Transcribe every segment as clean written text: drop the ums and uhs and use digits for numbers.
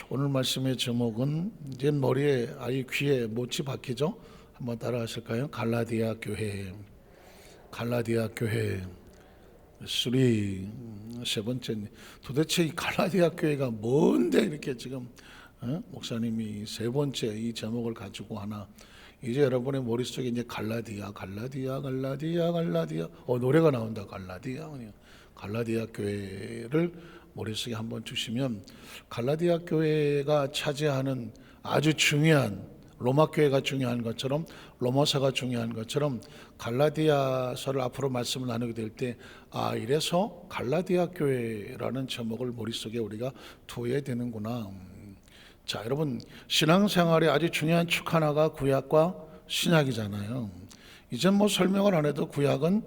오늘 말씀의 제목은 이제 머리에 귀에 못이 박히죠? 한번 따라 하실까요? 갈라디아 교회. 갈라디아 교회. 세 번째. 도대체 이 갈라디아 교회가 뭔데 이렇게 지금 목사님이 세 번째 이 제목을 가지고 하나. 이제 여러분의 머릿속에 이제 갈라디아 노래가 나온다. 갈라디아 교회를 머릿속에 한번 주시면, 갈라디아 교회가 차지하는 아주 중요한, 로마 교회가 중요한 것처럼 로마서가 중요한 것처럼 갈라디아서를 앞으로 말씀을 나누게 될 때 이래서 갈라디아 교회라는 제목을 머릿속에 우리가 두어야 되는구나. 자, 여러분, 신앙생활에 아주 중요한 축 하나가 구약과 신약이잖아요. 이제 뭐 설명을 안 해도 구약은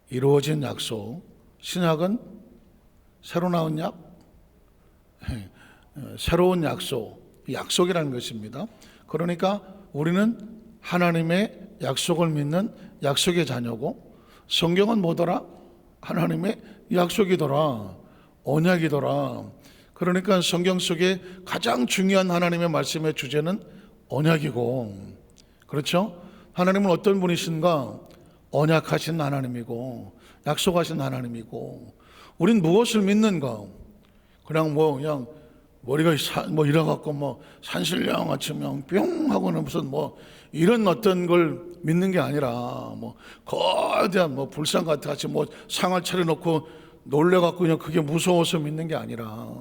이루어진 약속, 신약은 새로 나온 새로운 약속이라는 것입니다. 그러니까 우리는 하나님의 약속을 믿는 약속의 자녀고, 성경은 뭐더라? 하나님의 약속이더라, 언약이더라. 그러니까 성경 속에 가장 중요한 하나님의 말씀의 주제는 언약이고, 그렇죠? 하나님은 어떤 분이신가? 언약하신 하나님이고 약속하신 하나님이고, 우린 무엇을 믿는가? 그냥 머리가 이래갖고 산신령 같이 뿅 하고는 무슨 이런 어떤 걸 믿는 게 아니라 거대한 불상 같이 상을 차려놓고 놀래갖고 그냥 그게 무서워서 믿는 게 아니라,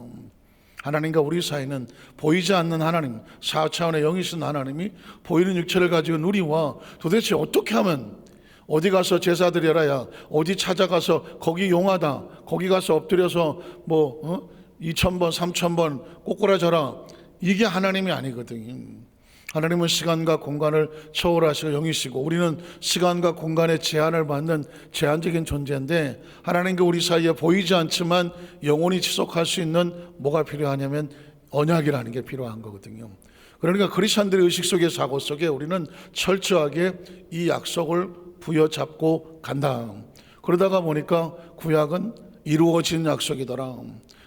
하나님과 우리 사이는 보이지 않는 하나님, 4차원의 영이신 하나님이 보이는 육체를 가지고 우리와 도대체 어떻게 하면, 어디 가서 제사 드려라, 어디 찾아가서 거기 용하다, 거기 가서 엎드려서 2,000번 3,000번 꼬꾸라져라, 이게 하나님이 아니거든요. 하나님은 시간과 공간을 초월하시고 영이시고, 우리는 시간과 공간의 제한을 받는 제한적인 존재인데, 하나님과 우리 사이에 보이지 않지만 영원히 지속할 수 있는 뭐가 필요하냐면 언약이라는 게 필요한 거거든요. 그러니까 크리스천들의 의식 속에, 사고 속에 우리는 철저하게 이 약속을 부여잡고 간다. 그러다가 보니까 구약은 이루어진 약속이더라,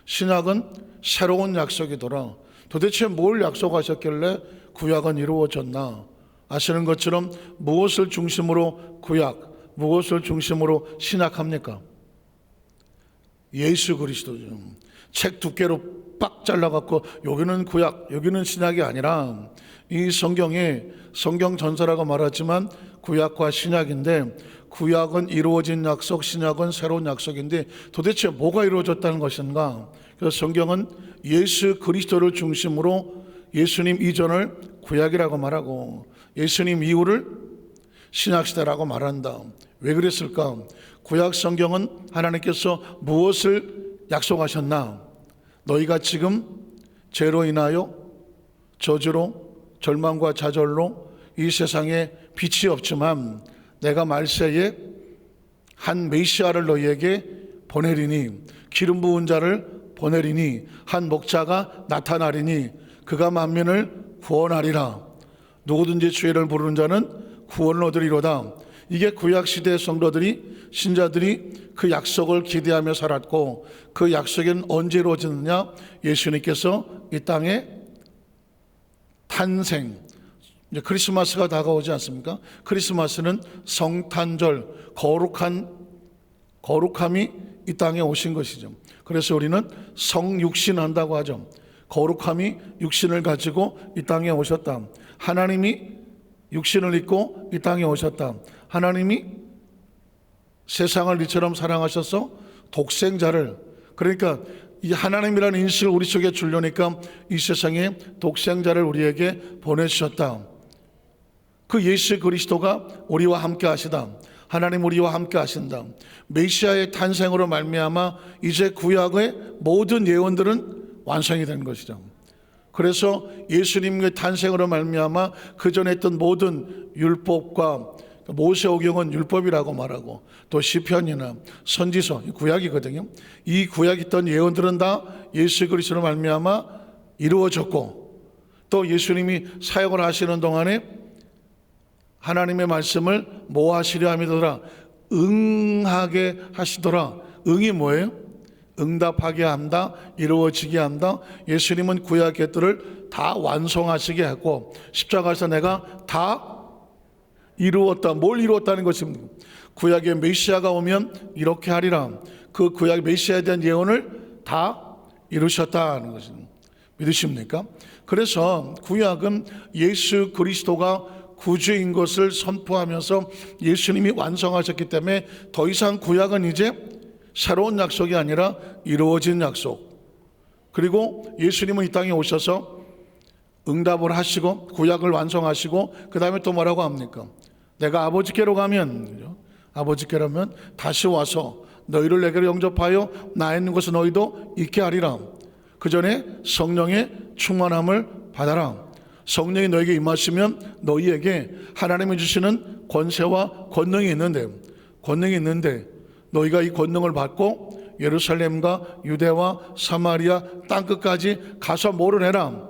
신약은 새로운 약속이더라. 도대체 뭘 약속하셨길래 구약은 이루어졌나? 아시는 것처럼 무엇을 중심으로 구약, 무엇을 중심으로 신약합니까? 예수 그리스도죠. 책 두께로 빡 잘라갖고 여기는 구약, 여기는 신약이 아니라, 이 성경 전서라고 말하지만 구약과 신약인데, 구약은 이루어진 약속, 신약은 새로운 약속인데 도대체 뭐가 이루어졌다는 것인가? 그래서 성경은 예수 그리스도를 중심으로 예수님 이전을 구약이라고 말하고 예수님 이후를 신약시대라고 말한다. 왜 그랬을까? 구약 성경은 하나님께서 무엇을 약속하셨나? 너희가 지금 죄로 인하여 저주로, 절망과 좌절로 이 세상에 빛이 없지만 내가 말세에 한 메시아를 너희에게 보내리니, 기름 부은 자를 보내리니, 한 목자가 나타나리니 그가 만민을 구원하리라. 누구든지 주의를 부르는 자는 구원을 얻으리로다. 이게 구약시대의 성도들이, 신자들이 그 약속을 기대하며 살았고, 그 약속은 언제 이루어졌느냐? 예수님께서 이 땅에 탄생, 이제 크리스마스가 다가오지 않습니까? 크리스마스는 성탄절, 거룩함이 이 땅에 오신 것이죠. 그래서 우리는 성육신한다고 하죠. 거룩함이 육신을 가지고 이 땅에 오셨다. 하나님이 육신을 입고 이 땅에 오셨다. 하나님이 세상을 이처럼 사랑하셔서 독생자를, 그러니까 이 하나님이라는 인식을 우리 속에 주려니까 이 세상에 독생자를 우리에게 보내주셨다. 그 예수 그리스도가 우리와 함께 하시다. 하나님 우리와 함께 하신다. 메시아의 탄생으로 말미암아 이제 구약의 모든 예언들은 완성이 된 것이죠. 그래서 예수님의 탄생으로 말미암아 그 전에 했던 모든 율법과, 모세오경은 율법이라고 말하고, 또 시편이나 선지서, 구약이거든요. 이 구약에 있던 예언들은 다 예수 그리스도로 말미암아 이루어졌고, 또 예수님이 사역을 하시는 동안에 하나님의 말씀을 뭐 하시려 함이더라? 응하게 하시더라. 응이 뭐예요? 응답하게 한다, 이루어지게 한다. 예수님은 구약 것들을 다 완성하시게 했고 십자가에서 내가 다 이루었다. 뭘 이루었다는 것입니다. 구약의 메시아가 오면 이렇게 하리라. 그 구약 메시아에 대한 예언을 다 이루셨다는 것입니다. 믿으십니까? 그래서 구약은 예수 그리스도가 구주인 것을 선포하면서 예수님이 완성하셨기 때문에 더 이상 구약은 이제 새로운 약속이 아니라 이루어진 약속. 그리고 예수님은 이 땅에 오셔서 응답을 하시고 구약을 완성하시고 그 다음에 또 뭐라고 합니까? 내가 아버지께로 가면, 아버지께라면 다시 와서 너희를 내게로 영접하여 나 있는 곳에 너희도 있게 하리라. 그 전에 성령의 충만함을 받아라. 성령이 너에게 임하시면 너희에게 하나님이 주시는 권세와 권능이 있는데 너희가 이 권능을 받고 예루살렘과 유대와 사마리아 땅끝까지 가서 뭐를 해라?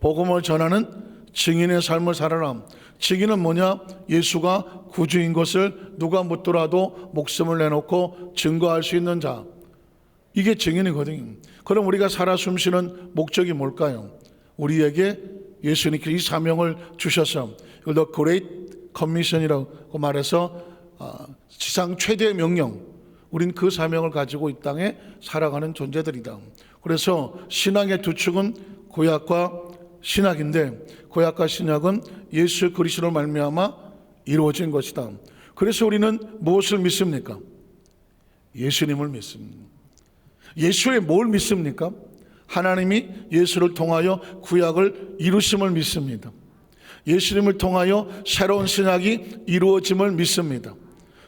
복음을 전하는 증인의 삶을 살아라. 증인은 뭐냐? 예수가 구주인 것을 누가 묻더라도 목숨을 내놓고 증거할 수 있는 자. 이게 증인이거든요. 그럼 우리가 살아 숨쉬는 목적이 뭘까요? 우리에게 예수님께서 이 사명을 주셔서 이걸 The Great Commission이라고 말해서 지상 최대의 명령, 우린 그 사명을 가지고 이 땅에 살아가는 존재들이다. 그래서 신앙의 두 축은 구약과 신약인데 구약과 신약은 예수 그리스도로 말미암아 이루어진 것이다. 그래서 우리는 무엇을 믿습니까? 예수님을 믿습니다. 예수의 뭘 믿습니까? 하나님이 예수를 통하여 구약을 이루심을 믿습니다. 예수님을 통하여 새로운 신약이 이루어짐을 믿습니다.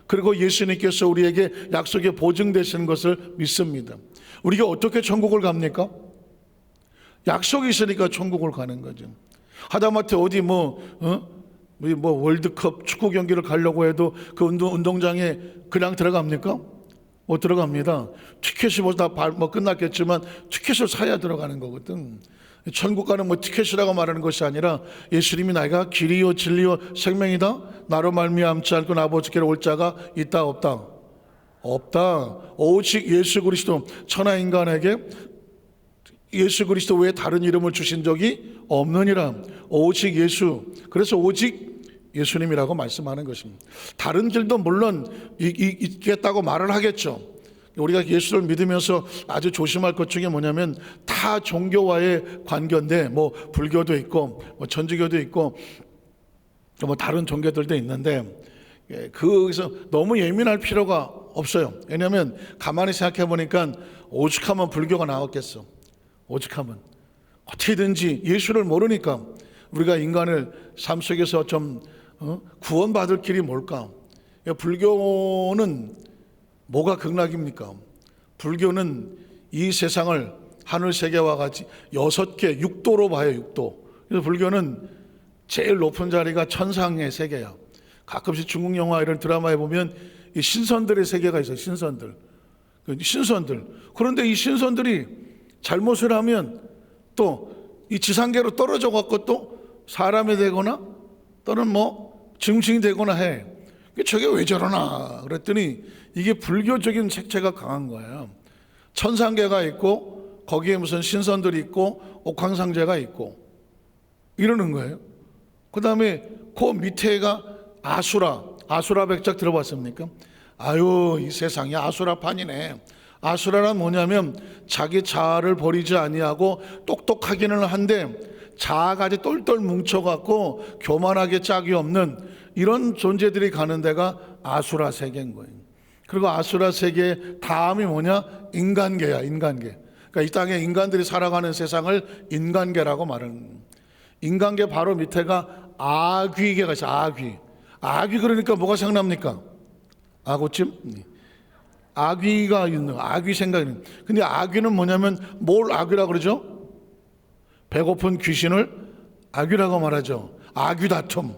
그리고 예수님께서 우리에게 약속의 보증 되시는 것을 믿습니다. 우리가 어떻게 천국을 갑니까? 약속이 있으니까 천국을 가는 거죠. 하다못해 어디 뭐 월드컵 축구 경기를 가려고 해도 그 운동장에 그냥 들어갑니까? 못 들어갑니다. 티켓이 뭐 끝났겠지만 티켓을 사야 들어가는 거거든. 천국 가는 뭐 티켓이라고 말하는 것이 아니라 예수님이 나가 길이요 진리요 생명이다. 나로 말미암지 않고 아버지께로 올 자가 있다 없다? 없다. 오직 예수 그리스도. 천하 인간에게 예수 그리스도 외에 다른 이름을 주신 적이 없느니라. 오직 예수. 그래서 오직 예수님이라고 말씀하는 것입니다. 다른 길도 물론 있겠다고 말을 하겠죠. 우리가 예수를 믿으면서 아주 조심할 것 중에 뭐냐면 타 종교와의 관계인데 뭐 불교도 있고 뭐 천주교도 있고 뭐 다른 종교들도 있는데 거기서 너무 예민할 필요가 없어요. 왜냐하면 가만히 생각해 보니까 오죽하면 불교가 나왔겠어. 오죽하면 어떻게든지 예수를 모르니까 우리가 인간을 삶 속에서 좀 구원받을 길이 뭘까? 불교는 뭐가 극락입니까? 불교는 이 세상을 하늘 세계와 같이 6개 육도로 봐요. 육도. 그래서 불교는 제일 높은 자리가 천상의 세계야. 가끔씩 중국 영화 이런 드라마에 보면 이 신선들의 세계가 있어요. 신선들. 그런데 이 신선들이 잘못을 하면 또 이 지상계로 떨어져 갖고 또 사람이 되거나 또는 뭐 증신이 되거나 해. 저게 왜 저러나 그랬더니 이게 불교적인 색채가 강한 거예요. 천상계가 있고 거기에 무슨 신선들이 있고 옥황상제가 있고 이러는 거예요. 그 다음에 그 밑에가 아수라 백작 들어봤습니까? 아유 이 세상이 아수라판이네. 아수라란 뭐냐면 자기 자아를 버리지 아니하고 똑똑하기는 한데 자아가지 똘똘 뭉쳐갖고 교만하게 짝이 없는 이런 존재들이 가는 데가 아수라 세계인 거예요. 그리고 아수라 세계의 다음이 뭐냐? 인간계야. 인간계. 그러니까 이 땅에 인간들이 살아가는 세상을 인간계라고 말하는 거예요. 인간계 바로 밑에가 아귀계가 있어요. 아귀 그러니까 뭐가 생각납니까? 아구찜? 아귀가 있는 아귀 생각이 있는. 근데 아귀는 뭐냐면 뭘 아귀라고 그러죠? 배고픈 귀신을 아귀라고 말하죠. 아귀 다툼.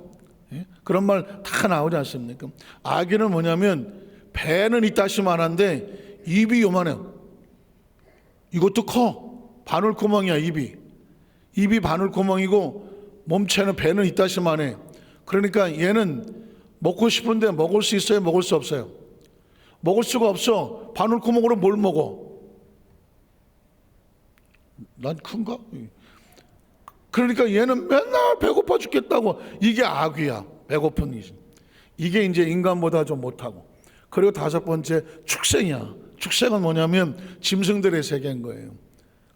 그런 말 다 나오지 않습니까? 아귀는 뭐냐면 배는 이따시만한데 입이 요만해요. 이것도 커. 바늘구멍이야 입이 바늘구멍이고 몸체는 배는 이따시만해. 그러니까 얘는 먹고 싶은데 먹을 수 있어요? 먹을 수 없어요? 먹을 수가 없어. 바늘구멍으로 뭘 먹어? 난 큰가? 그러니까 얘는 맨날 배고파 죽겠다고. 이게 악이야. 배고픈 이. 이게 이제 인간보다 좀 못하고. 그리고 다섯 번째 축생이야. 축생은 뭐냐면 짐승들의 세계인 거예요.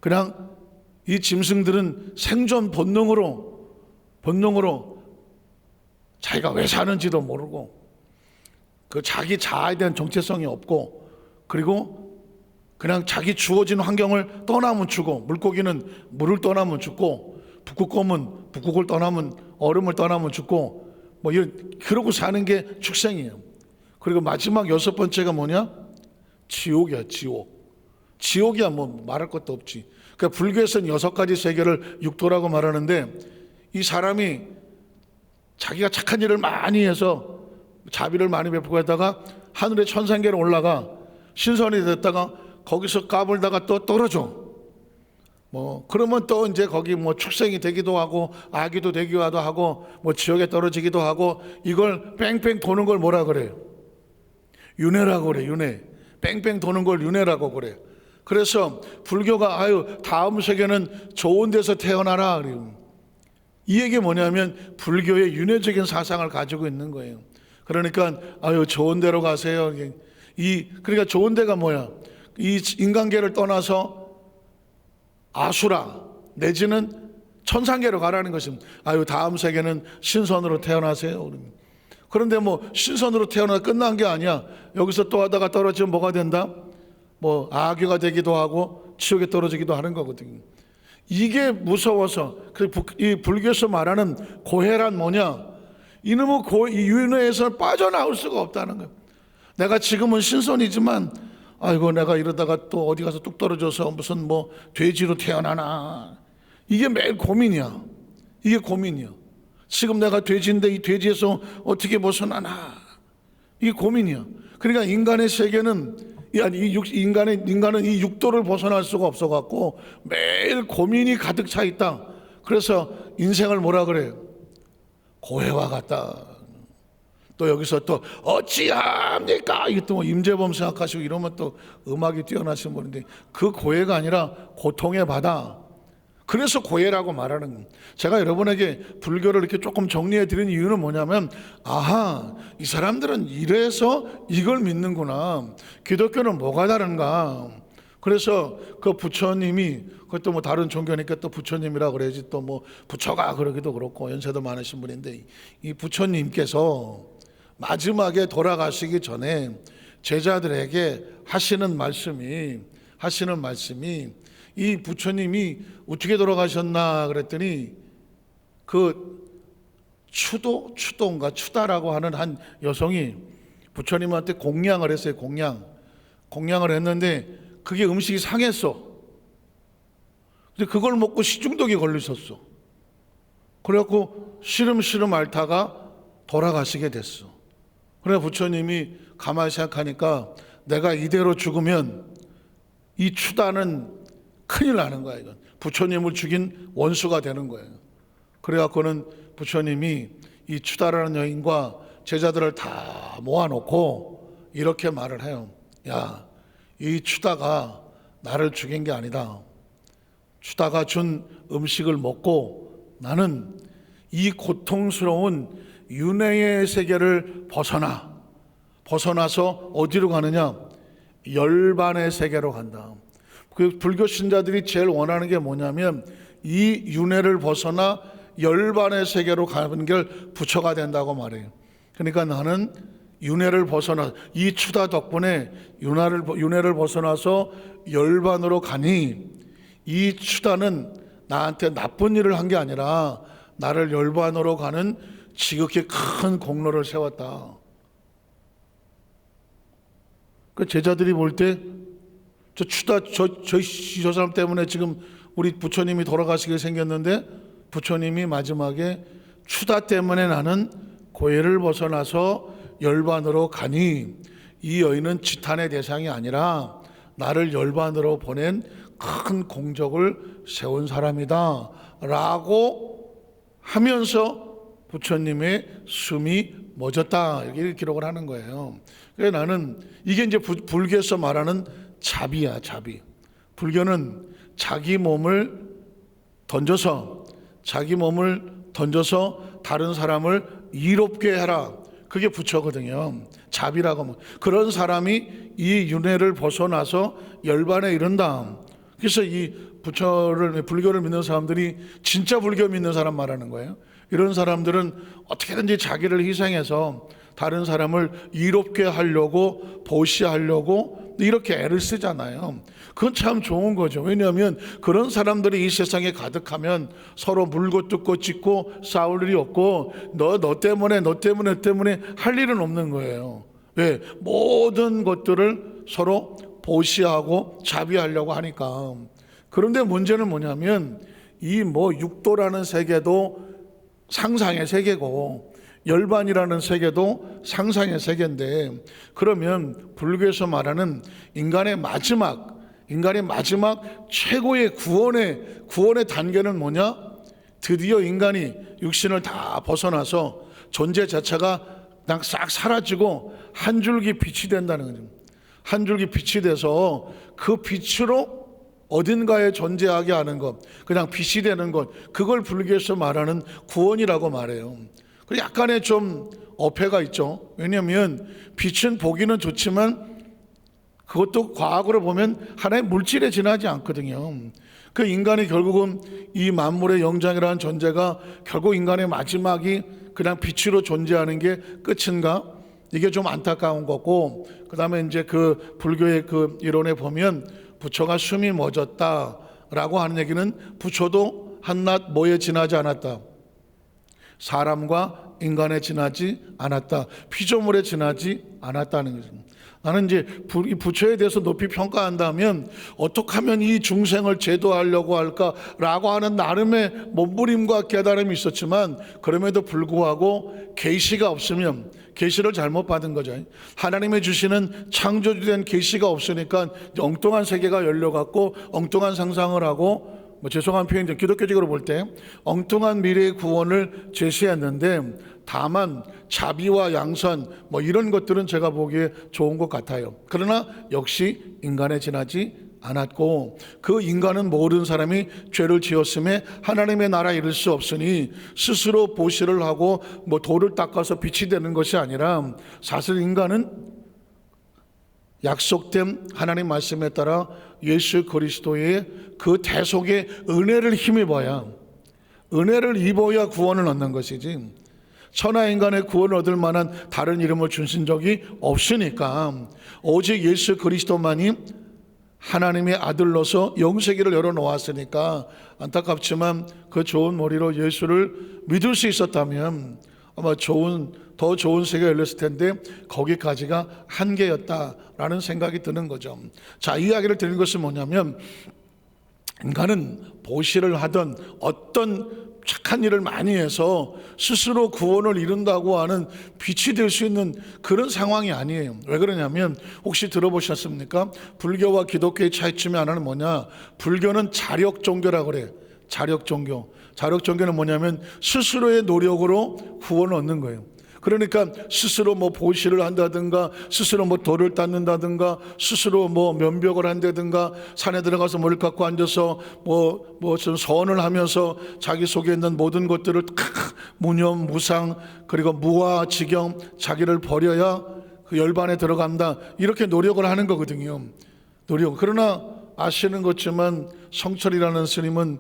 그냥 이 짐승들은 생존 본능으로 자기가 왜 사는지도 모르고 그 자기 자아에 대한 정체성이 없고, 그리고 그냥 자기 주어진 환경을 떠나면 죽고, 물고기는 물을 떠나면 죽고, 북극곰은 북극을 떠나면, 얼음을 떠나면 죽고, 뭐 이런, 그러고 사는 게 축생이에요. 그리고 마지막 여섯 번째가 뭐냐? 지옥이야. 지옥이야. 뭐 말할 것도 없지. 그러니까 불교에서는 여섯 가지 세계를 육도라고 말하는데, 이 사람이 자기가 착한 일을 많이 해서 자비를 많이 베풀고 하다가 하늘의 천상계로 올라가 신선이 됐다가 거기서 까불다가 또 떨어져. 뭐 그러면 또 이제 거기 뭐 축생이 되기도 하고 아기도 되기도 하고 뭐 지옥에 떨어지기도 하고, 이걸 뺑뺑 도는 걸 뭐라 그래요? 윤회라고 그래. 윤회. 뺑뺑 도는 걸 윤회라고 그래. 그래서 불교가 다음 세계는 좋은 데서 태어나라 그래요. 이 얘기 뭐냐면 불교의 윤회적인 사상을 가지고 있는 거예요. 그러니까 좋은 데로 가세요. 그러니까 좋은 데가 뭐야? 이 인간계를 떠나서 아수라 내지는 천상계로 가라는 것입니다. 다음 세계는 신선으로 태어나세요. 그런데 뭐 신선으로 태어나 끝난 게 아니야. 여기서 또 하다가 떨어지면 뭐가 된다? 뭐 악귀가 되기도 하고 지옥에 떨어지기도 하는 거거든요. 이게 무서워서 이 불교에서 말하는 고해란 뭐냐? 이놈의 이 윤회에서 빠져나올 수가 없다는 거예요. 내가 지금은 신선이지만 내가 이러다가 또 어디 가서 뚝 떨어져서 무슨 뭐 돼지로 태어나나, 이게 매일 고민이야. 이게 고민이야. 지금 내가 돼지인데 이 돼지에서 어떻게 벗어나나, 이게 고민이야. 그러니까 인간의 세계는 인간은 이 육도를 벗어날 수가 없어 갖고 매일 고민이 가득 차 있다. 그래서 인생을 뭐라 그래요? 고해와 같다. 또 여기서 또 어찌합니까? 이게 또 임재범 생각하시고 이러면 또 음악이 뛰어나신 분인데, 그 고해가 아니라 고통의 바다. 그래서 고해라고 말하는 겁니다. 제가 여러분에게 불교를 이렇게 조금 정리해 드린 이유는 뭐냐면, 이 사람들은 이래서 이걸 믿는구나. 기독교는 뭐가 다른가. 그래서 그 부처님이, 그것도 뭐 다른 종교니까 또 부처님이라 그래야지, 또 뭐 부처가 그러기도 그렇고 연세도 많으신 분인데, 이 부처님께서 마지막에 돌아가시기 전에 제자들에게 하시는 말씀이 이 부처님이 어떻게 돌아가셨나 그랬더니, 그 추다라고 하는 한 여성이 부처님한테 공양을 했어요. 공양을 했는데 그게 음식이 상했어. 근데 그걸 먹고 식중독이 걸리셨어. 그래갖고 시름시름 앓다가 돌아가시게 됐어. 그래 부처님이 가만히 생각하니까 내가 이대로 죽으면 이 추다는 큰일 나는 거야. 이건 부처님을 죽인 원수가 되는 거예요. 그래갖고는 부처님이 이 추다라는 여인과 제자들을 다 모아놓고 이렇게 말을 해요. 야, 이 추다가 나를 죽인 게 아니다. 추다가 준 음식을 먹고 나는 이 고통스러운 윤회의 세계를 벗어나서 어디로 가느냐? 열반의 세계로 간다. 그 불교 신자들이 제일 원하는 게 뭐냐면 이 윤회를 벗어나 열반의 세계로 가는 게 부처가 된다고 말해요. 그러니까 나는 윤회를 벗어나, 이 추다 덕분에 윤회를 벗어나서 열반으로 가니, 이 추다는 나한테 나쁜 일을 한 게 아니라 나를 열반으로 가는 지극히 큰 공로를 세웠다. 그 제자들이 볼 때 저 추다 저 사람 때문에 지금 우리 부처님이 돌아가시게 생겼는데, 부처님이 마지막에 추다 때문에 나는 고해를 벗어나서 열반으로 가니 이 여인은 지탄의 대상이 아니라 나를 열반으로 보낸 큰 공적을 세운 사람이다 라고 하면서 부처님의 숨이 멎었다, 이렇게 기록을 하는 거예요. 그래서 나는 이게 이제 불교에서 말하는 자비야. 자비. 불교는 자기 몸을 던져서 다른 사람을 이롭게 해라. 그게 부처거든요. 자비라고 하면 그런 사람이 이 윤회를 벗어나서 열반에 이른다. 그래서 이 불교를 믿는 사람들이 진짜 불교 믿는 사람 말하는 거예요. 이런 사람들은 어떻게든지 자기를 희생해서 다른 사람을 이롭게 하려고, 보시하려고 이렇게 애를 쓰잖아요. 그건 참 좋은 거죠. 왜냐하면 그런 사람들이 이 세상에 가득하면 서로 물고 뜯고 찢고 싸울 일이 없고 너 때문에 할 일은 없는 거예요. 왜? 모든 것들을 서로 보시하고 자비하려고 하니까. 그런데 문제는 뭐냐면 이 육도라는 세계도 상상의 세계고 열반이라는 세계도 상상의 세계인데, 그러면 불교에서 말하는 인간의 마지막 최고의 구원의 단계는 뭐냐? 드디어 인간이 육신을 다 벗어나서 존재 자체가 그냥 싹 사라지고 한 줄기 빛이 된다는 거죠. 한 줄기 빛이 돼서 그 빛으로 어딘가에 존재하게 하는 것, 그냥 빛이 되는 것, 그걸 불교에서 말하는 구원이라고 말해요. 그리고 약간의 좀 어폐가 있죠. 왜냐하면 빛은 보기는 좋지만 그것도 과학으로 보면 하나의 물질에 지나지 않거든요. 그 인간이 결국은 이 만물의 영장이라는 존재가 결국 인간의 마지막이 그냥 빛으로 존재하는 게 끝인가? 이게 좀 안타까운 거고, 그 다음에 이제 그 불교의 그 이론에 보면 부처가 숨이 멎었다라고 하는 얘기는 부처도 한낱 뭐에 지나지 않았다. 사람과 인간에 지나지 않았다. 피조물에 지나지 않았다는 거죠. 나는 이제 이 부처에 대해서 높이 평가한다면 어떻게 하면 이 중생을 제도하려고 할까라고 하는 나름의 몸부림과 깨달음이 있었지만, 그럼에도 불구하고 계시가 없으면 계시를 잘못 받은 거죠. 하나님이 주시는 창조주된 계시가 없으니까 엉뚱한 세계가 열려갖고 엉뚱한 상상을 하고, 죄송한 표현이죠. 기독교적으로 볼 때 엉뚱한 미래의 구원을 제시했는데, 다만 자비와 양선 이런 것들은 제가 보기에 좋은 것 같아요. 그러나 역시 인간에 지나지 않았고, 그 인간은 모든 사람이 죄를 지었음에 하나님의 나라에 이를 수 없으니 스스로 보시를 하고 돌을 닦아서 빛이 되는 것이 아니라, 사실 인간은 약속된 하나님 말씀에 따라 예수 그리스도의 그 대속의 은혜를 힘입어야, 은혜를 입어야 구원을 얻는 것이지, 천하 인간의 구원을 얻을 만한 다른 이름을 주신 적이 없으니까 오직 예수 그리스도만이 하나님의 아들로서 영세기를 열어놓았으니까, 안타깝지만 그 좋은 머리로 예수를 믿을 수 있었다면 아마 더 좋은 세계가 열렸을 텐데 거기까지가 한계였다라는 생각이 드는 거죠. 자, 이 이야기를 드리는 것은 뭐냐면, 인간은 보시를 하던 어떤 착한 일을 많이 해서 스스로 구원을 이룬다고 하는 빛이 될 수 있는 그런 상황이 아니에요. 왜 그러냐면, 혹시 들어보셨습니까? 불교와 기독교의 차이점이 하나는 뭐냐? 불교는 자력 종교라고 그래요. 자력 종교는 뭐냐면 스스로의 노력으로 구원을 얻는 거예요. 그러니까 스스로 보시를 한다든가, 스스로 돌을 닦는다든가, 스스로 면벽을 한다든가, 산에 들어가서 뭘 갖고 앉아서 좀 선을 하면서 자기 속에 있는 모든 것들을 무념, 무상, 그리고 무아, 지경, 자기를 버려야 그 열반에 들어간다. 이렇게 노력을 하는 거거든요. 그러나 아시는 것지만 성철이라는 스님은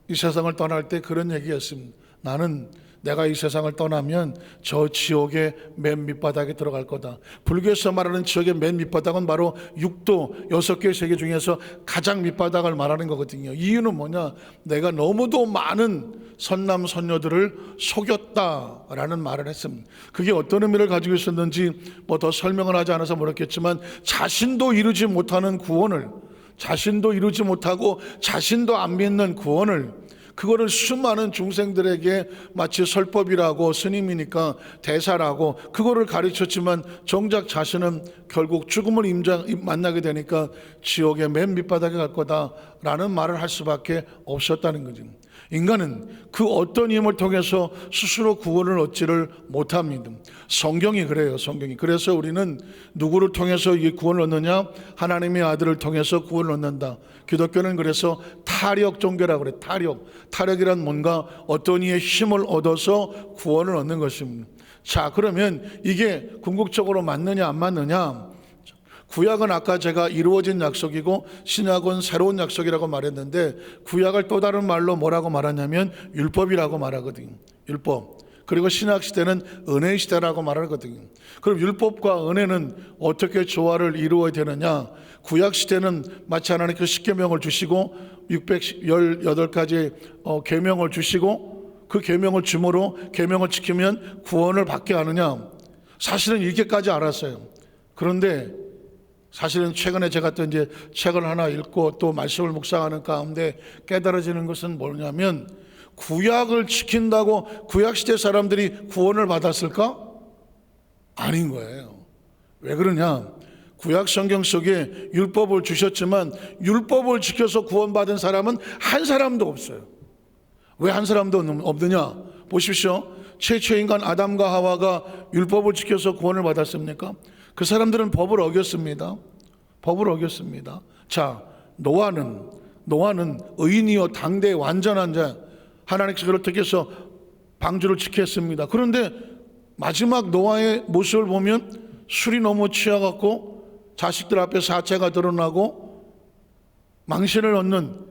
이 세상을 떠날 때 그런 얘기였습니다. 나는 내가 이 세상을 떠나면 저 지옥의 맨 밑바닥에 들어갈 거다. 불교에서 말하는 지옥의 맨 밑바닥은 바로 6도 6개의 세계 중에서 가장 밑바닥을 말하는 거거든요. 이유는 뭐냐? 내가 너무도 많은 선남 선녀들을 속였다라는 말을 했습니다. 그게 어떤 의미를 가지고 있었는지 더 설명을 하지 않아서 모르겠지만, 자신도 이루지 못하는 구원을, 자신도 이루지 못하고 자신도 안 믿는 구원을, 그거를 수많은 중생들에게 마치 설법이라고, 스님이니까 대사라고 그거를 가르쳤지만, 정작 자신은 결국 죽음을 만나게 되니까 지옥의 맨 밑바닥에 갈 거다라고 라는 말을 할 수밖에 없었다는 거죠. 인간은 그 어떤 힘을 통해서 스스로 구원을 얻지를 못합니다. 성경이 그래요. 성경이. 그래서 우리는 누구를 통해서 이 구원을 얻느냐? 하나님의 아들을 통해서 구원을 얻는다. 기독교는 그래서 타력 종교라고 그래요. 타력이란 뭔가 어떤 이의 힘을 얻어서 구원을 얻는 것입니다. 자, 그러면 이게 궁극적으로 맞느냐 안 맞느냐? 구약은 아까 제가 이루어진 약속이고 신약은 새로운 약속이라고 말했는데, 구약을 또 다른 말로 뭐라고 말하냐면 율법이라고 말하거든요. 율법. 그리고 신약 시대는 은혜 시대라고 말하거든요. 그럼 율법과 은혜는 어떻게 조화를 이루어야 되느냐? 구약 시대는 마치 하나님께서 10계명을 주시고 618가지 계명을 주시고 그 계명을 줌으로 계명을 지키면 구원을 받게 하느냐? 사실은 이렇게까지 알았어요. 그런데 사실은 최근에 제가 또 이제 책을 하나 읽고 또 말씀을 묵상하는 가운데 깨달아지는 것은 뭐냐면, 구약을 지킨다고 구약 시대 사람들이 구원을 받았을까? 아닌 거예요. 왜 그러냐? 구약 성경 속에 율법을 주셨지만 율법을 지켜서 구원받은 사람은 한 사람도 없어요. 왜 한 사람도 없느냐? 보십시오. 최초의 인간 아담과 하와가 율법을 지켜서 구원을 받았습니까? 그 사람들은 법을 어겼습니다. 법을 어겼습니다. 자, 노아는 의인이요 당대 완전한 자, 하나님께서 그렇게 해서 방주를 지켰습니다. 그런데 마지막 노아의 모습을 보면 술이 너무 취해갖고 자식들 앞에 사체가 드러나고 망신을 얻는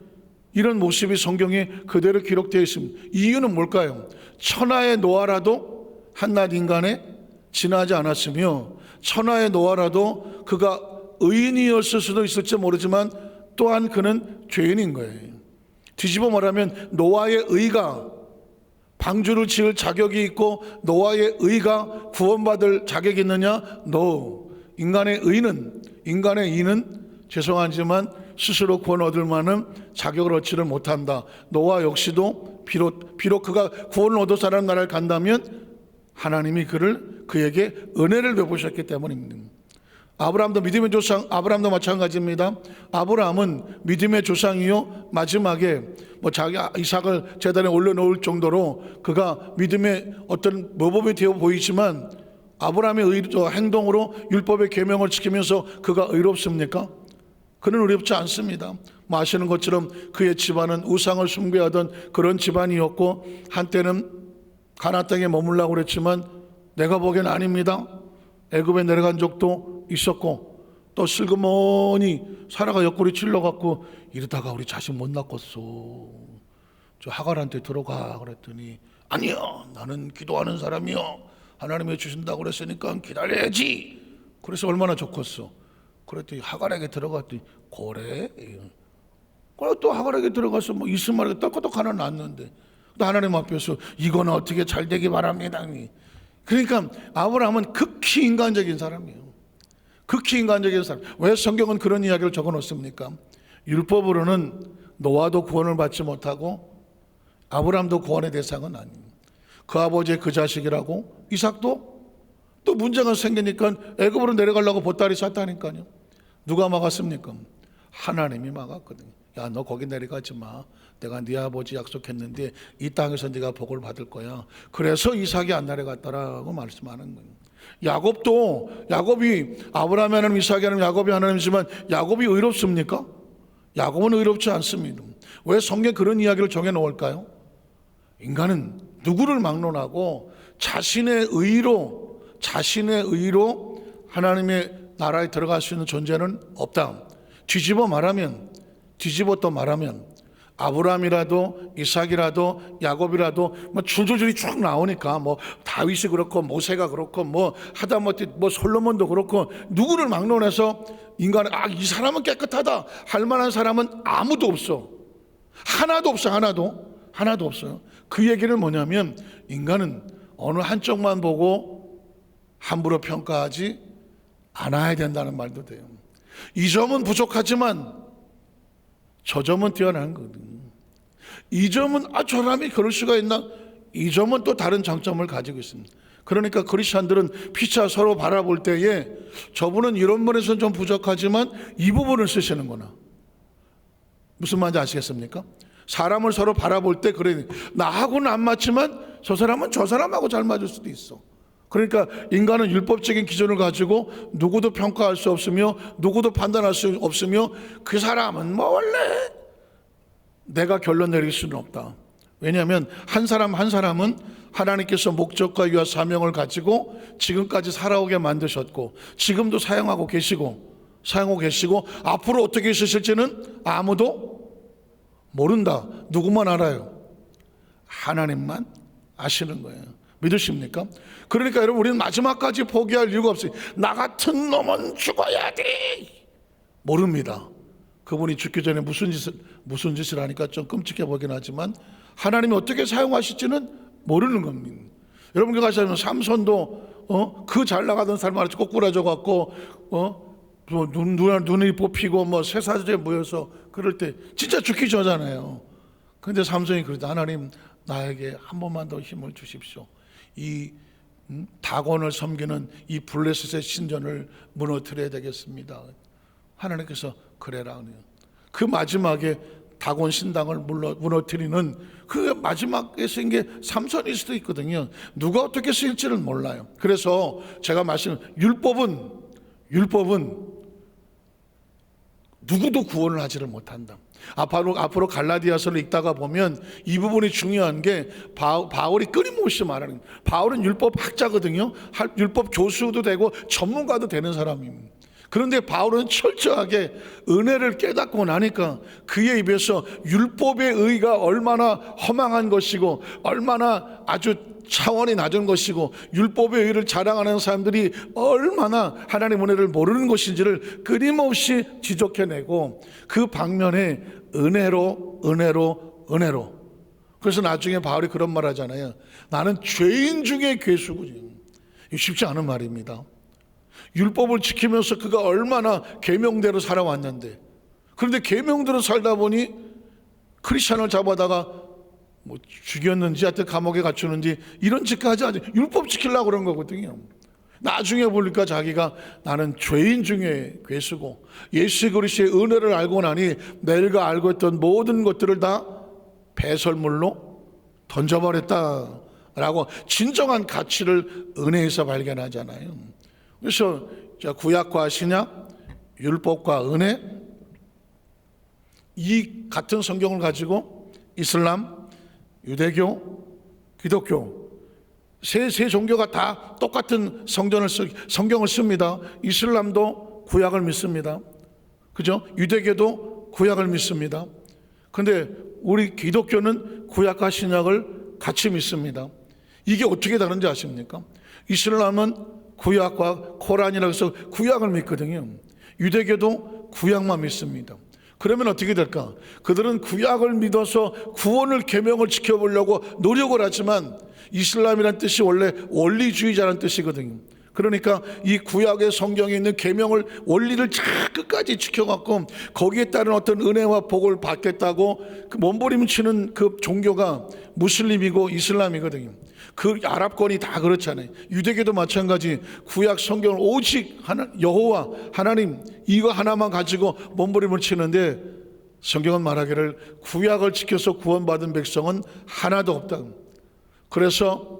이런 모습이 성경에 그대로 기록되어 있습니다. 이유는 뭘까요? 천하의 노아라도 한낱 인간에 지나지 않았으며, 천하의 노아라도 그가 의인이었을 수도 있을지 모르지만 또한 그는 죄인인 거예요. 뒤집어 말하면 노아의 의가 방주를 지을 자격이 있고 노아의 의가 구원받을 자격이 있느냐? No. 인간의 의는 죄송하지만 스스로 구원 얻을 만한 자격을 얻지를 못한다. 노아 역시도 비록 그가 구원을 얻어서라는 나라를 간다면 하나님이 그에게 은혜를 베푸셨기 때문입니다. 아브라함도 믿음의 조상, 아브라함도 마찬가지입니다. 아브라함은 믿음의 조상이요 마지막에 자기 이삭을 제단에 올려놓을 정도로 그가 믿음의 어떤 모범이 되어 보이지만, 아브라함의 행동으로 율법의 계명을 지키면서 그가 의롭습니까? 그는 의롭지 않습니다. 아시는 것처럼 그의 집안은 우상을 숭배하던 그런 집안이었고, 한때는 가나안 땅에 머물라고 그랬지만 내가 보기엔 아닙니다. 애굽에 내려간 적도 있었고, 또 슬그머니 사라가 옆구리 찔러갖고 이러다가 우리 자식 못 낳겠어, 저 하갈한테 들어가 그랬더니, 아니요, 나는 기도하는 사람이요, 하나님이 주신다고 그랬으니까 기다려야지. 그래서 얼마나 좋겠어. 그랬더니 하갈에게 들어갔더니 고래. 또 하갈에게 들어가서 이스마엘에게 떡떡 하나 낳았는데, 또 하나님 앞에서 이거는 어떻게 잘 되기 바랍니다. 그러니까 아브라함은 극히 인간적인 사람이에요. 극히 인간적인 사람. 왜 성경은 그런 이야기를 적어 놓습니까? 율법으로는 노아도 구원을 받지 못하고 아브라함도 구원의 대상은 아니에요. 그 아버지의 그 자식이라고 이삭도 또 문제가 생기니까 애굽으로 내려가려고 보따리 쌌다니까요. 누가 막았습니까? 하나님이 막았거든요. 야, 너 거기 내려가지 마. 내가 네 아버지 약속했는데 이 땅에서 네가 복을 받을 거야. 그래서 이삭이 안 내려갔더라고 말씀하는 거예요. 야곱이 아브라함이 하나님, 이삭이 하나님, 야곱이 하나님이지만 야곱이 의롭습니까? 야곱은 의롭지 않습니다. 왜 성경에 그런 이야기를 정해 놓을까요? 인간은 누구를 막론하고 자신의 의로 하나님의 나라에 들어갈 수 있는 존재는 없다. 뒤집어 또 말하면 아브라함이라도 이삭이라도 야곱이라도 줄줄이 쭉 나오니까 다윗이 그렇고 모세가 그렇고 하다못해 솔로몬도 그렇고, 누구를 막론해서 인간은 이 사람은 깨끗하다 할 만한 사람은 아무도 없어. 하나도 없어요. 그 얘기는 뭐냐면, 인간은 어느 한쪽만 보고 함부로 평가하지 않아야 된다는 말도 돼요. 이 점은 부족하지만 저 점은 뛰어난 거거든요. 이 점은 저 사람이 그럴 수가 있나? 이 점은 또 다른 장점을 가지고 있습니다. 그러니까 크리스찬들은 피차 서로 바라볼 때에 저분은 이런 면에서는 좀 부족하지만 이 부분을 쓰시는구나, 무슨 말인지 아시겠습니까? 사람을 서로 바라볼 때 그래, 나하고는 안 맞지만 저 사람은 저 사람하고 잘 맞을 수도 있어. 그러니까 인간은 율법적인 기준을 가지고 누구도 평가할 수 없으며 누구도 판단할 수 없으며 그 사람은 뭐 원래 내가 결론 내릴 수는 없다. 왜냐하면 한 사람 한 사람은 하나님께서 목적과 이유와 사명을 가지고 지금까지 살아오게 만드셨고 지금도 사용하고 계시고 앞으로 어떻게 있으실지는 아무도 모른다. 누구만 알아요? 하나님만 아시는 거예요. 믿으십니까? 그러니까 여러분, 우리는 마지막까지 포기할 이유가 없어요. 나 같은 놈은 죽어야 돼. 모릅니다. 그분이 죽기 전에 무슨 짓을 하니까 좀 끔찍해 보긴 하지만 하나님이 어떻게 사용하실지는 모르는 겁니다. 여러분 그 가시면 삼손도 그 잘 나가던 사람 꼬꾸라져 갖고 눈이 뽑히고 뭐 쇠사슬에 모여서 그럴 때 진짜 죽기 전잖아요. 그런데 삼손이 그러다, 하나님 나에게 한 번만 더 힘을 주십시오. 이 다곤을 섬기는 이 블레셋의 신전을 무너뜨려야 되겠습니다. 하나님께서 그래라. 그 마지막에 다곤 신당을 무너뜨리는 그 마지막에 쓰인 게 삼손일 수도 있거든요. 누가 어떻게 쓰일지는 몰라요. 그래서 제가 율법은 누구도 구원을 하지를 못한다. 앞으로 갈라디아서를 읽다가 보면 이 부분이 중요한 게 바울이 끊임없이 말하는 거예요. 바울은 율법 학자거든요. 율법 교수도 되고 전문가도 되는 사람입니다. 그런데 바울은 철저하게 은혜를 깨닫고 나니까 그의 입에서 율법의 의가 얼마나 허망한 것이고 얼마나 아주 차원이 낮은 것이고 율법의 의를 자랑하는 사람들이 얼마나 하나님의 은혜를 모르는 것인지를 끊임없이 지적해내고 그 방면에 은혜로. 그래서 나중에 바울이 그런 말 하잖아요. 나는 죄인 중에 괴수고. 쉽지 않은 말입니다. 율법을 지키면서 그가 얼마나 계명대로 살아왔는데, 그런데 계명대로 살다 보니 크리스찬을 잡아다가 뭐 죽였는지 하여튼 감옥에 갇혔는지 이런 짓까지 하지, 율법 지키려고 그런 거거든요. 나중에 보니까 자기가 나는 죄인 중에 괴수고 예수 그리스도의 은혜를 알고 나니 내가 알고 있던 모든 것들을 다 배설물로 던져버렸다라고 진정한 가치를 은혜에서 발견하잖아요. 그래서 구약과 신약, 율법과 은혜, 이 같은 성경을 가지고 이슬람, 유대교, 기독교 세 종교가 다 똑같은 성경을 씁니다. 이슬람도 구약을 믿습니다. 그죠? 유대교도 구약을 믿습니다. 그런데 우리 기독교는 구약과 신약을 같이 믿습니다. 이게 어떻게 다른지 아십니까? 이슬람은 구약과 코란이라고 해서 구약을 믿거든요. 유대교도 구약만 믿습니다. 그러면 어떻게 될까? 그들은 구약을 믿어서 구원을 계명을 지켜보려고 노력을 하지만 이슬람이라는 뜻이 원래 원리주의자라는 뜻이거든요. 그러니까 이 구약의 성경에 있는 계명을 원리를 끝까지 지켜갖고 거기에 따른 어떤 은혜와 복을 받겠다고 그 몸부림치는 그 종교가 무슬림이고 이슬람이거든요. 그 아랍권이 다 그렇잖아요. 유대교도 마찬가지. 구약 성경을 오직 여호와 하나님 이거 하나만 가지고 몸부림을 치는데 성경은 말하기를 구약을 지켜서 구원받은 백성은 하나도 없다. 그래서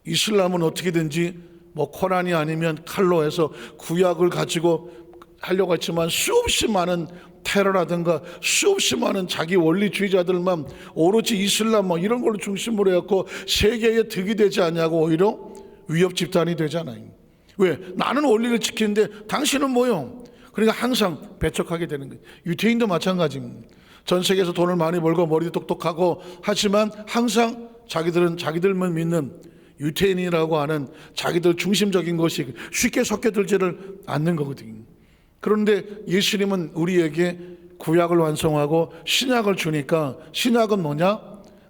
이슬람은 어떻게든지 뭐 코란이 아니면 칼로 해서 구약을 가지고 하려고 했지만 수없이 많은 테러라든가 수없이 많은 자기 원리주의자들만 오로지 이슬람 뭐 이런 걸로 중심으로 해갖고 세계에 득이 되지 않냐고 오히려 위협 집단이 되잖아요. 왜? 나는 원리를 지키는데 당신은 뭐요? 그러니까 항상 배척하게 되는 거예요. 유태인도 마찬가지입니다. 전 세계에서 돈을 많이 벌고 머리도 똑똑하고 하지만 항상 자기들만 믿는 유태인이라고 하는 자기들 중심적인 것이 쉽게 섞여들지를 않는 거거든요. 그런데 예수님은 우리에게 구약을 완성하고 신약을 주니까 신약은 뭐냐?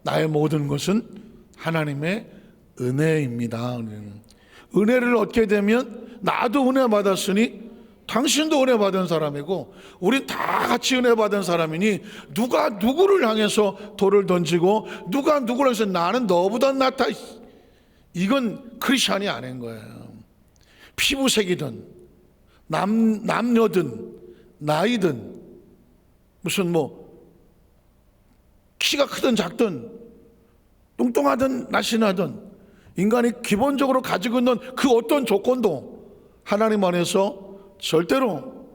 나의 모든 것은 하나님의 은혜입니다. 은혜를 얻게 되면 나도 은혜 받았으니 당신도 은혜 받은 사람이고 우린 다 같이 은혜 받은 사람이니 누가 누구를 향해서 돌을 던지고 누가 누구를 해서 나는 너보다 낫다, 이건 크리스찬이 아닌 거예요. 피부색이든 남녀든 나이든 무슨 뭐 키가 크든 작든 뚱뚱하든 날씬하든 인간이 기본적으로 가지고 있는 그 어떤 조건도 하나님 안에서 절대로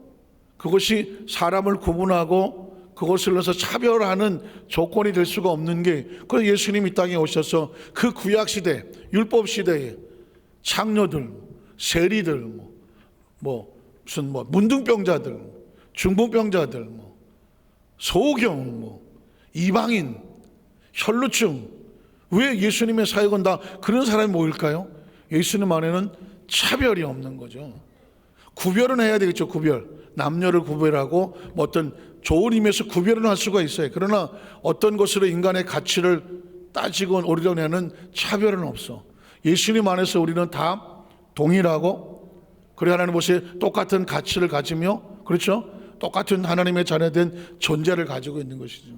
그것이 사람을 구분하고 그것을 넣어서 차별하는 조건이 될 수가 없는 게, 그래서 예수님이 이 땅에 오셔서 그 구약시대 율법 시대에 창녀들, 세리들, 무슨 문둥병자들, 중풍병자들, 소경, 이방인, 혈루증, 왜 예수님의 사역은 다 그런 사람이 모일까요? 예수님 안에는 차별이 없는 거죠. 구별은 해야 되겠죠. 구별, 남녀를 구별하고 어떤 좋은 의미에서 구별은 할 수가 있어요. 그러나 어떤 것으로 인간의 가치를 따지고 오려내는 차별은 없어. 예수님 안에서 우리는 다 동일하고, 그래 하나님 보시에 똑같은 가치를 가지며, 그렇죠? 똑같은 하나님의 자녀된 존재를 가지고 있는 것이죠.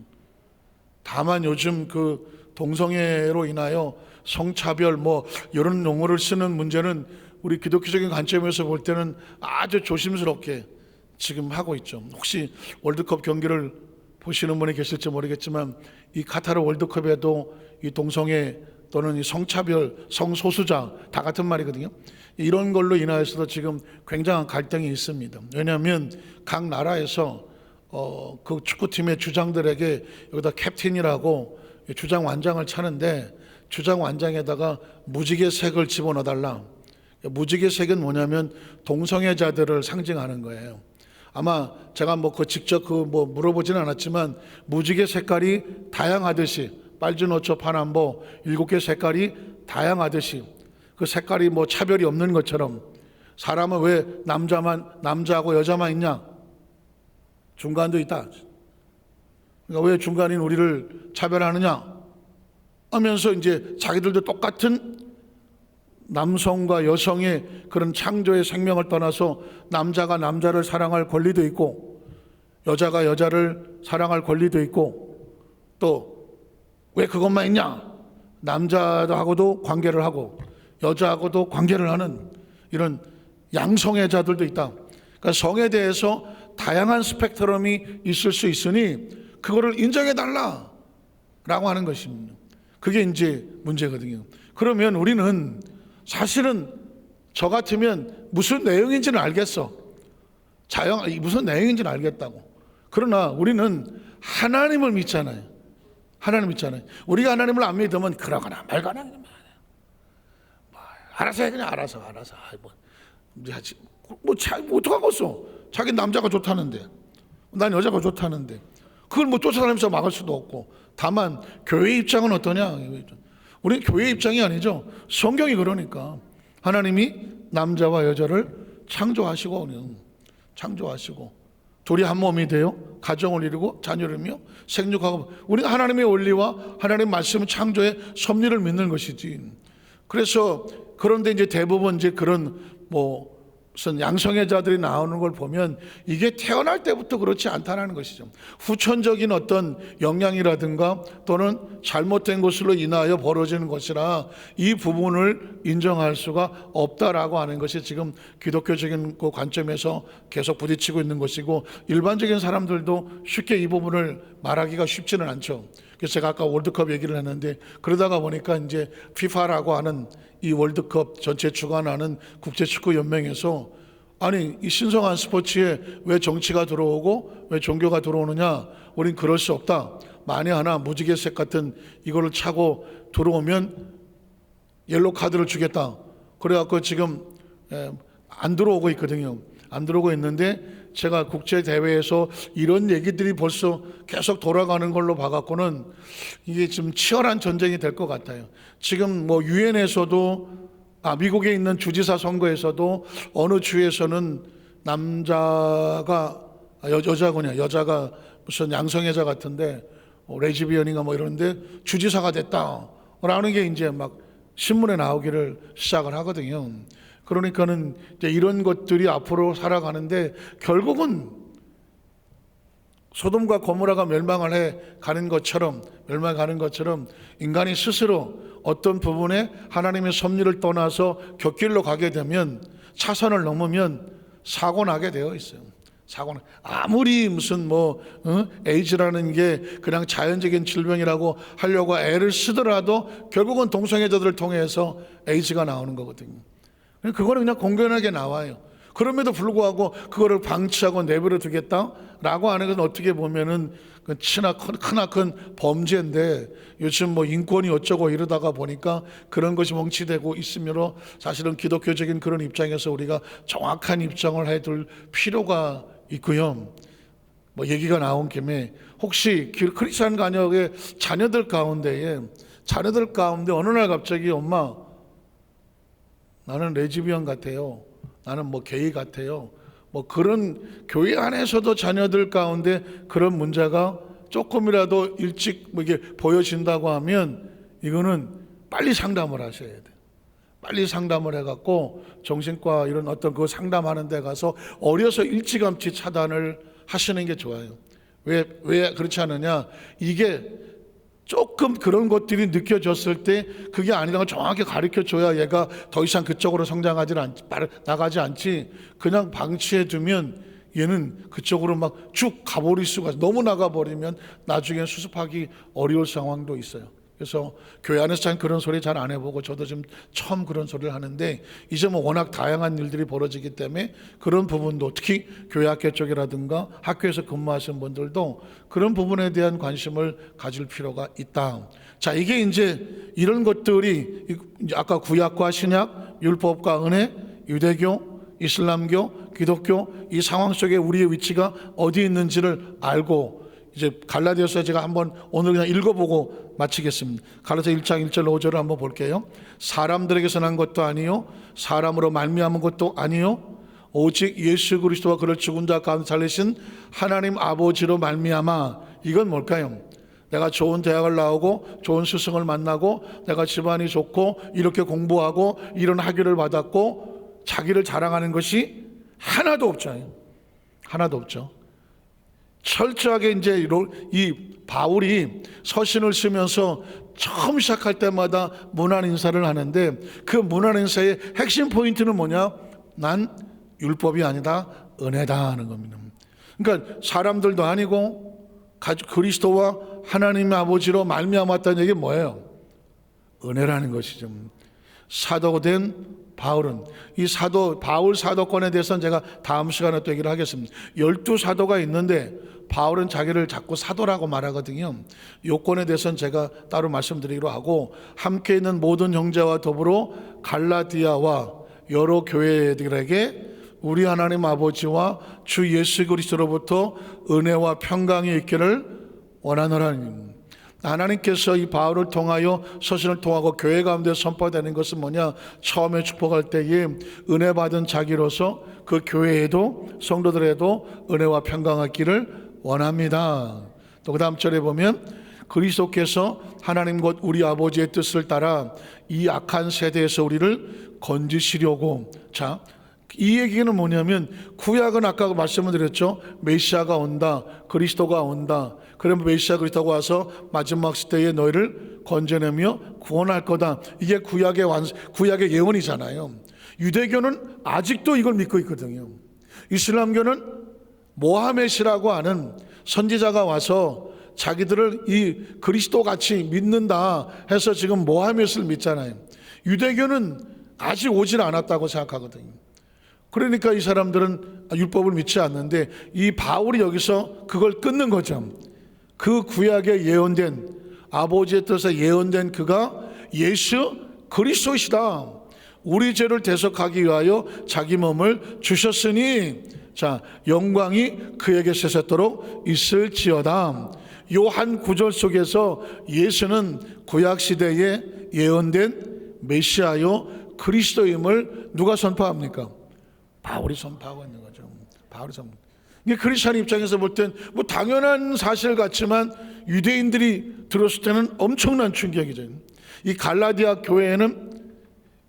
다만 요즘 그 동성애로 인하여 성차별 이런 용어를 쓰는 문제는 우리 기독교적인 관점에서 볼 때는 아주 조심스럽게 지금 하고 있죠. 혹시 월드컵 경기를 보시는 분이 계실지 모르겠지만 이 카타르 월드컵에도 이 동성애 또는 이 성차별, 성소수자 다 같은 말이거든요. 이런 걸로 인하여서도 지금 굉장한 갈등이 있습니다. 왜냐하면 각 나라에서 그 축구팀의 주장들에게 여기다 캡틴이라고 주장 완장을 차는데, 주장 완장에다가 무지개 색을 집어넣어달라. 무지개 색은 뭐냐면 동성애자들을 상징하는 거예요. 아마 제가 그 직접 물어보지는 않았지만 무지개 색깔이 다양하듯이 빨주노초 파남보 7개 색깔이 다양하듯이 그 색깔이 차별이 없는 것처럼 사람은 왜 남자하고 여자만 있냐? 중간도 있다. 그러니까 왜 중간인 우리를 차별하느냐 하면서 이제 자기들도 똑같은 남성과 여성의 그런 창조의 생명을 떠나서 남자가 남자를 사랑할 권리도 있고 여자가 여자를 사랑할 권리도 있고, 또 왜 그것만 있냐? 남자하고도 관계를 하고 여자하고도 관계를 하는 이런 양성애자들도 있다. 그러니까 성에 대해서 다양한 스펙트럼이 있을 수 있으니 그거를 인정해 달라라고 하는 것입니다. 그게 이제 문제거든요. 그러면 우리는 사실은 저 같으면 무슨 내용인지는 알겠어. 무슨 내용인지는 알겠다고. 그러나 우리는 하나님을 믿잖아요. 하나님 믿잖아요. 우리가 하나님을 안 믿으면 그러거나 말거나 알아서 해, 그냥 알아서. 어떡하겠어. 자기 남자가 좋다는데, 난 여자가 좋다는데, 그걸 쫓아다니면서 막을 수도 없고. 다만 교회 입장은 어떠냐? 우리는 교회 입장이 아니죠. 성경이 그러니까 하나님이 남자와 여자를 창조하시고 둘이 한 몸이 되어 가정을 이루고 자녀를 이루며 생육하고, 우리가 하나님의 원리와 하나님의 말씀 창조의 섭리를 믿는 것이지. 그래서 그런데 이제 대부분 이제 그런 무슨 양성애자들이 나오는 걸 보면 이게 태어날 때부터 그렇지 않다는 것이죠. 후천적인 어떤 영향이라든가 또는 잘못된 것으로 인하여 벌어지는 것이라 이 부분을 인정할 수가 없다라고 하는 것이 지금 기독교적인 그 관점에서 계속 부딪히고 있는 것이고, 일반적인 사람들도 쉽게 이 부분을 말하기가 쉽지는 않죠. 그래서 제가 아까 월드컵 얘기를 했는데, 그러다가 보니까 이제 FIFA라고 하는 이 월드컵 전체 주관하는 국제축구연맹에서 아니 이 신성한 스포츠에 왜 정치가 들어오고 왜 종교가 들어오느냐, 우린 그럴 수 없다. 만에 하나 무지개색 같은 이거를 차고 들어오면 옐로 카드를 주겠다. 그래갖고 지금 안 들어오고 있거든요. 안 들어오고 있는데, 제가 국제대회에서 이런 얘기들이 벌써 계속 돌아가는 걸로 봐갖고는 이게 좀 치열한 전쟁이 될 것 같아요. 지금 유엔에서도 미국에 있는 주지사 선거에서도 어느 주에서는 남자가 여자가 무슨 양성애자 같은데 레즈비언인가 이러는데 주지사가 됐다라는 게 이제 막 신문에 나오기를 시작을 하거든요. 그러니까는 이제 이런 것들이 앞으로 살아가는데 결국은 소돔과 고모라가 멸망하는 것처럼 인간이 스스로 어떤 부분에 하나님의 섭리를 떠나서 곁길로 가게 되면, 차선을 넘으면 사고 나게 되어 있어요. 사고는 아무리 무슨 에이즈라는 게 그냥 자연적인 질병이라고 하려고 애를 쓰더라도 결국은 동성애자들을 통해서 에이즈가 나오는 거거든요. 그거는 그냥 공견하게 나와요. 그럼에도 불구하고 그거를 방치하고 내버려 두겠다라고 하는 건 어떻게 보면은 크나큰 범죄인데, 요즘 인권이 어쩌고 이러다가 보니까 그런 것이 뭉치되고 있으므로 사실은 기독교적인 그런 입장에서 우리가 정확한 입장을 해둘 필요가 있고요. 얘기가 나온 김에 혹시 크리스찬 가정의 자녀들 가운데 어느 날 갑자기 엄마 나는 레즈비언 같아요, 나는 게이 같아요, 그런 교회 안에서도 자녀들 가운데 그런 문제가 조금이라도 일찍 이게 보여진다고 하면 이거는 빨리 상담을 하셔야 돼요. 빨리 상담을 해갖고 정신과 이런 어떤 그 상담하는 데 가서 어려서 일찌감치 차단을 하시는 게 좋아요. 왜 그렇지 않느냐, 이게 조금 그런 것들이 느껴졌을 때 그게 아니라고 정확히 가르쳐줘야 얘가 더 이상 그쪽으로 나가지 않지, 그냥 방치해두면 얘는 그쪽으로 막 쭉 가버릴 수가 있어요. 너무 나가버리면 나중에 수습하기 어려울 상황도 있어요. 그래서 교회 안에서 잘 그런 소리 잘 안 해보고 저도 지금 처음 그런 소리를 하는데, 이제 워낙 다양한 일들이 벌어지기 때문에 그런 부분도, 특히 교회 학교 쪽이라든가 학교에서 근무하시는 분들도 그런 부분에 대한 관심을 가질 필요가 있다. 자, 이게 이제 이런 것들이 아까 구약과 신약, 율법과 은혜, 유대교, 이슬람교, 기독교, 이 상황 속에 우리의 위치가 어디 있는지를 알고, 이제 갈라디아서 제가 한번 오늘 그냥 읽어보고 마치겠습니다. 갈라디아 1장 1절 5절을 한번 볼게요. 사람들에게서 난 것도 아니요, 사람으로 말미암은 것도 아니요, 오직 예수 그리스도와 그를 죽은 자 가운데 살리신 하나님 아버지로 말미암아. 이건 뭘까요? 내가 좋은 대학을 나오고 좋은 스승을 만나고 내가 집안이 좋고 이렇게 공부하고 이런 학위를 받았고 자기를 자랑하는 것이 하나도 없잖아요. 하나도 없죠. 철저하게 이제 이 바울이 서신을 쓰면서 처음 시작할 때마다 문안 인사를 하는데, 그 문안 인사의 핵심 포인트는 뭐냐? 난 율법이 아니다, 은혜다 하는 겁니다. 그러니까 사람들도 아니고 그리스도와 하나님의 아버지로 말미암았다는 얘기 뭐예요? 은혜라는 것이죠. 사도가 된 바울은, 이 바울 사도권에 대해서는 제가 다음 시간에 또 얘기를 하겠습니다. 12사도가 있는데 바울은 자기를 자꾸 사도라고 말하거든요. 요건에 대해서는 제가 따로 말씀드리기로 하고, 함께 있는 모든 형제와 더불어 갈라디아와 여러 교회들에게 우리 하나님 아버지와 주 예수 그리스도로부터 은혜와 평강이 있기를 원하노라니. 하나님께서 이 바울을 통하여 서신을 통하고 교회 가운데 선포되는 것은 뭐냐? 처음에 축복할 때에 은혜 받은 자기로서 그 교회에도 성도들에도 은혜와 평강이 있기를 원합니다. 또 그 다음 절에 보면 그리스도께서 하나님 곧 우리 아버지의 뜻을 따라 이 악한 세대에서 우리를 건지시려고. 자, 이 얘기는 뭐냐면, 구약은 아까 말씀을 드렸죠. 메시아가 온다, 그리스도가 온다. 그러면 메시아 그리스도가 와서 마지막 시대에 너희를 건져내며 구원할 거다. 이게 구약의 예언이잖아요. 유대교는 아직도 이걸 믿고 있거든요. 이슬람교는 모하메시라고 하는 선지자가 와서 자기들을 이 그리스도 같이 믿는다 해서 지금 모하메스를 믿잖아요. 유대교는 아직 오질 않았다고 생각하거든요. 그러니까 이 사람들은 율법을 믿지 않는데, 이 바울이 여기서 그걸 끊는 거죠. 그 구약에 예언된, 아버지의 뜻에 예언된 그가 예수 그리스도이시다. 우리 죄를 대속하기 위하여 자기 몸을 주셨으니, 자, 영광이 그에게 세세토록 있을지어다. 요 한 구절 속에서 예수는 구약시대에 예언된 메시아요 그리스도임을 누가 선포합니까? 바울이 선포하고 있는 거죠. 바울이 선포. 이게 크리스찬 입장에서 볼 땐 당연한 사실 같지만 유대인들이 들었을 때는 엄청난 충격이죠. 이 갈라디아 교회에는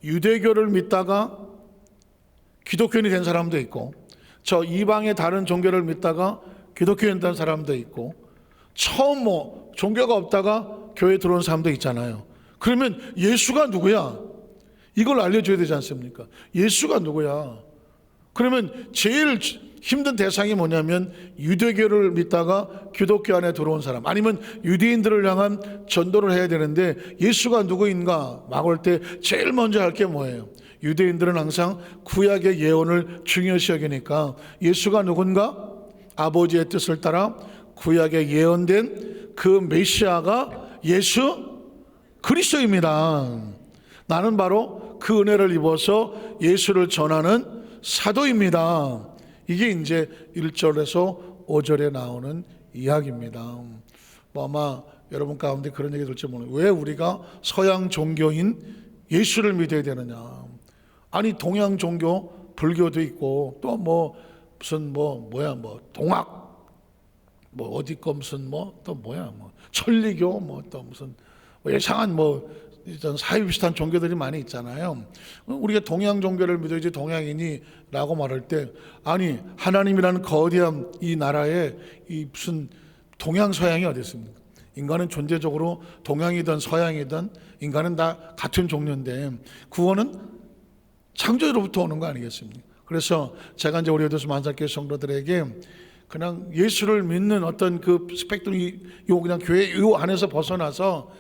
유대교를 믿다가 기독교인이 된 사람도 있고, 저 이방의 다른 종교를 믿다가 기독교인 된 사람도 있고, 처음 종교가 없다가 교회에 들어온 사람도 있잖아요. 그러면 예수가 누구야? 이걸 알려줘야 되지 않습니까? 예수가 누구야? 그러면 제일 힘든 대상이 뭐냐면 유대교를 믿다가 기독교 안에 들어온 사람, 아니면 유대인들을 향한 전도를 해야 되는데 예수가 누구인가 막을 때 제일 먼저 할 게 뭐예요? 유대인들은 항상 구약의 예언을 중요시 여기니까 예수가 누군가? 아버지의 뜻을 따라 구약에 예언된 그 메시아가 예수 그리스도입니다. 나는 바로 그 은혜를 입어서 예수를 전하는 사도입니다. 이게 이제 1절에서 5절에 나오는 이야기입니다. 뭐 아마 여러분 가운데 그런 얘기 들을지 모르겠어요. 왜 우리가 서양 종교인 예수를 믿어야 되느냐? 아니 동양 종교 불교도 있고 또 뭐 무슨 뭐 동학 뭐 어디 거 무슨 뭐 또 뭐 천리교 뭐 또 무슨 뭐 예상한 뭐 이런 사회 비슷한 종교들이 많이 있잖아요. 우리가 동양 종교를 믿어야지 동양인이라고 말할 때 아니 하나님이라는 거대한 이 나라에 이 무슨 동양 서양이 어디 있습니까? 인간은 존재적으로 동양이든 서양이든 인간은 다 같은 종류인데 구원은 창조로부터 오는 거 아니겠습니까? 그래서 제가 이제 우리 에도스 만삭교회 성도들에게 그냥 예수를 믿는 어떤 그 스펙트럼이 요 그냥 교회 요 안에서 벗어나서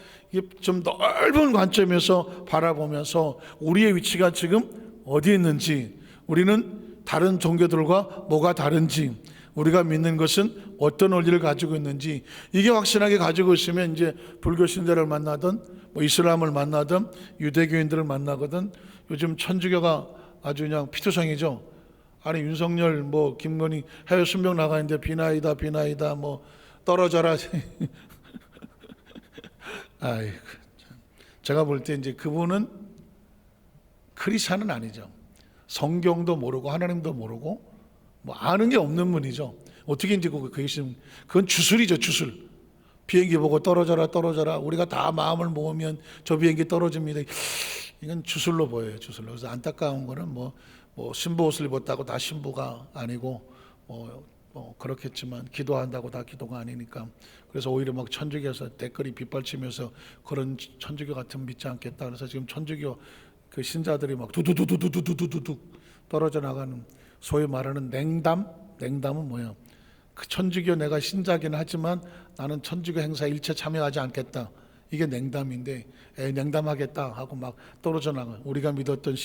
좀 넓은 관점에서 바라보면서 우리의 위치가 지금 어디 있는지, 우리는 다른 종교들과 뭐가 다른지, 우리가 믿는 것은 어떤 원리를 가지고 있는지, 이게 확실하게 가지고 있으면 이제 불교 신자를 만나든 뭐 이슬람을 만나든 유대교인들을 만나거든. 요즘 천주교가 아주 그냥 피투성이죠. 아니 윤석열 뭐 김건희 해외 순방 나가 있는데 비나이다 뭐 떨어져라. 아이고, 제가 볼 때 이제 그분은 크리스찬은 아니죠. 성경도 모르고 하나님도 모르고 뭐 아는 게 없는 분이죠. 어떻게 이제 그건 주술이죠, 주술. 비행기 보고 떨어져라. 우리가 다 마음을 모으면 저 비행기 떨어집니다. 이건 주술로 보여요, 주술로. 그래서 안타까운 거는 뭐 신부 옷을 입었다고 다 신부가 아니고 그렇겠지만 기도한다고 다 기도가 아니니까. 그래서 오히려 막 천주교에서 댓글이 빗발치면서 그런 천주교 같은 믿지 않겠다. 그래서 지금 천주교 그 신자들이 막 두두두두두두두두 떨어져 나가는 소위 말하는 냉담은 뭐예요? 그 천주교 내가 신자긴 하지만 나는 천주교 행사 일체 참여하지 않겠다. 이게 냉담인데 냉담하겠다 하고 막 떨어져 나가. 우리가 믿었던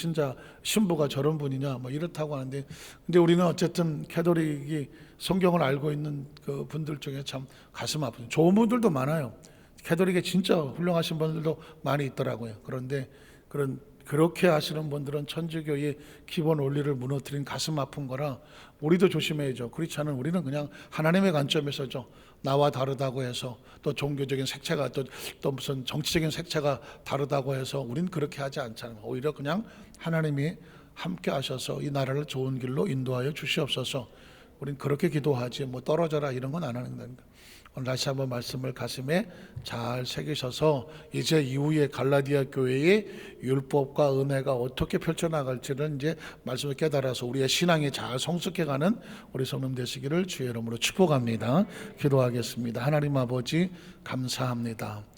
신부가 저런 분이냐 뭐 이렇다고 하는데, 근데 우리는 어쨌든 캐톨릭이 성경을 알고 있는 그 분들 중에 참 가슴 아프죠. 좋은 분들도 많아요. 캐톨릭에 진짜 훌륭하신 분들도 많이 있더라고요. 그런데 그렇게 하시는 분들은 천주교의 기본 원리를 무너뜨린 가슴 아픈 거라 우리도 조심해야죠. 그렇지 않은 우리는 그냥 하나님의 관점에서죠. 나와 다르다고 해서 또 종교적인 색채가 또 무슨 정치적인 색채가 다르다고 해서 우린 그렇게 하지 않잖아요. 오히려 그냥 하나님이 함께 하셔서 이 나라를 좋은 길로 인도하여 주시옵소서. 우린 그렇게 기도하지 뭐 떨어져라 이런 건 안 하는 겁니다. 오늘 다시 한번 말씀을 가슴에 잘 새기셔서 이제 이후에 갈라디아 교회의 율법과 은혜가 어떻게 펼쳐나갈지를 이제 말씀을 깨달아서 우리의 신앙이 잘 성숙해가는 우리 성도님 되시기를 주의 이름으로 축복합니다. 기도하겠습니다. 하나님 아버지 감사합니다.